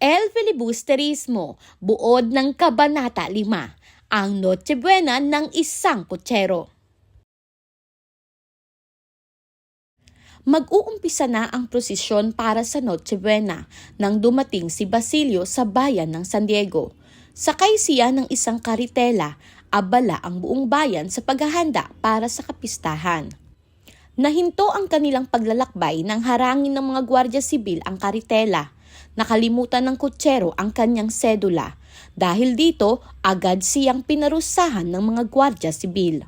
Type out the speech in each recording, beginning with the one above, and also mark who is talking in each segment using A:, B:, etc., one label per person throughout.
A: El Filibusterismo, buod ng Kabanata 5, ang Noche Buena ng isang kutsero. Mag-uumpisa na ang prosesyon para sa Noche Buena nang dumating si Basilio sa bayan ng San Diego. Sakay siya ng isang karitela, abala ang buong bayan sa paghahanda para sa kapistahan. Nahinto ang kanilang paglalakbay nang harangin ng mga gwardiya sibil ang karitela. Nakalimutan ng kutsero ang kanyang sedula. Dahil dito, agad siyang pinarusahan ng mga gwardiya sibil.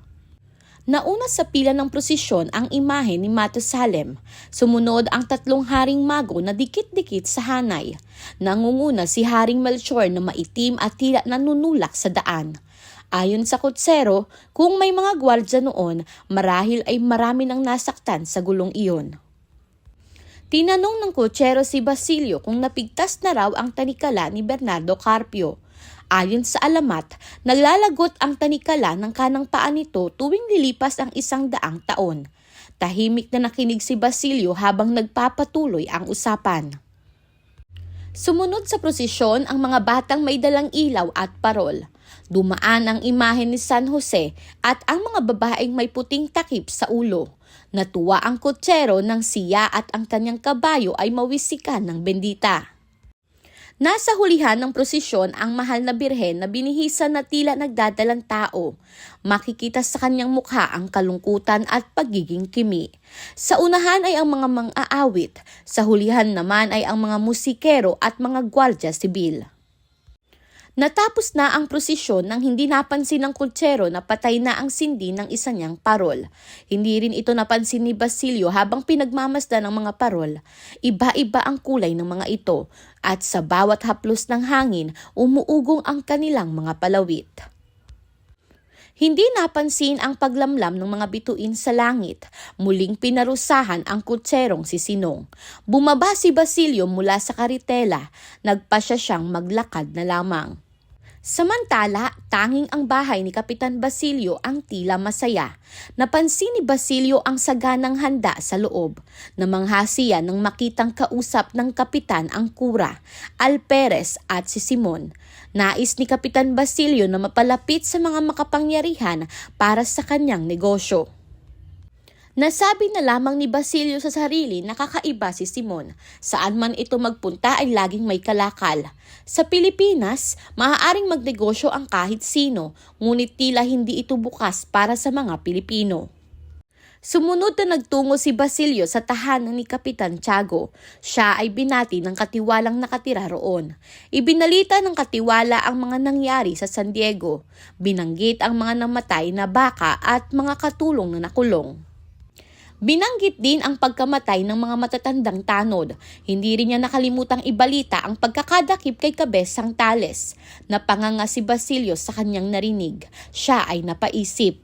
A: Nauna sa pila ng prosesyon ang imahe ni Matusalem. Sumunod ang 3 haring mago na dikit-dikit sa hanay. Nangunguna si Haring Melchor na maitim at tila nanunulak sa daan. Ayon sa kutsero, kung may mga gwardiya noon, marahil ay marami nang nasaktan sa gulong iyon. Tinanong ng kutsero si Basilio kung napigtas na raw ang tanikala ni Bernardo Carpio. Ayon sa alamat, naglalagot ang tanikala ng kanang paa nito tuwing lilipas ang 100 taon. Tahimik na nakinig si Basilio habang nagpapatuloy ang usapan. Sumunod sa prosesyon ang mga batang may dalang ilaw at parol. Dumaan ang imahe ni San Jose at ang mga babaeng may puting takip sa ulo. Natuwa ang kutsero nang siya at ang kanyang kabayo ay mawisikan ng bendita. Nasa hulihan ng prosesyon ang mahal na birhen na binihisan na tila nagdadalang tao. Makikita sa kanyang mukha ang kalungkutan at pagiging kimi. Sa unahan ay ang mga mang-aawit, sa hulihan naman ay ang mga musikero at mga gwardiya sibil. Natapos na ang prosesyon nang hindi napansin ng kutsero na patay na ang sindi ng isa niyang parol. Hindi rin ito napansin ni Basilio habang pinagmamasdan ng mga parol. Iba-iba ang kulay ng mga ito at sa bawat haplos ng hangin umuugong ang kanilang mga palawit. Hindi napansin ang paglamlam ng mga bituin sa langit. Muling pinarusahan ang kutserong si Sinong. Bumaba si Basilio mula sa karitela. Nagpasya siyang maglakad na lamang. Samantala, tanging ang bahay ni Kapitan Basilio ang tila masaya. Napansin ni Basilio ang saganang handa sa loob. Namangha siya nang makitang kausap ng kapitan ang kura, Alperes at si Simon. Nais ni Kapitan Basilio na mapalapit sa mga makapangyarihan para sa kanyang negosyo. Nasabi na lamang ni Basilio sa sarili na kakaiba si Simon. Saan man ito magpunta ay laging may kalakal. Sa Pilipinas, maaaring magnegosyo ang kahit sino, ngunit tila hindi ito bukas para sa mga Pilipino. Sumunod na nagtungo si Basilio sa tahanan ni Kapitan Tiago. Siya ay binati ng katiwalang nakatira roon. Ibinalita ng katiwala ang mga nangyari sa San Diego. Binanggit ang mga namatay na baka at mga katulong na nakulong. Binanggit din ang pagkamatay ng mga matatandang tanod. Hindi rin niya nakalimutang ibalita ang pagkakadakip kay Cabezang Tales. Napanganga si Basilio sa kanyang narinig. Siya ay napaisip.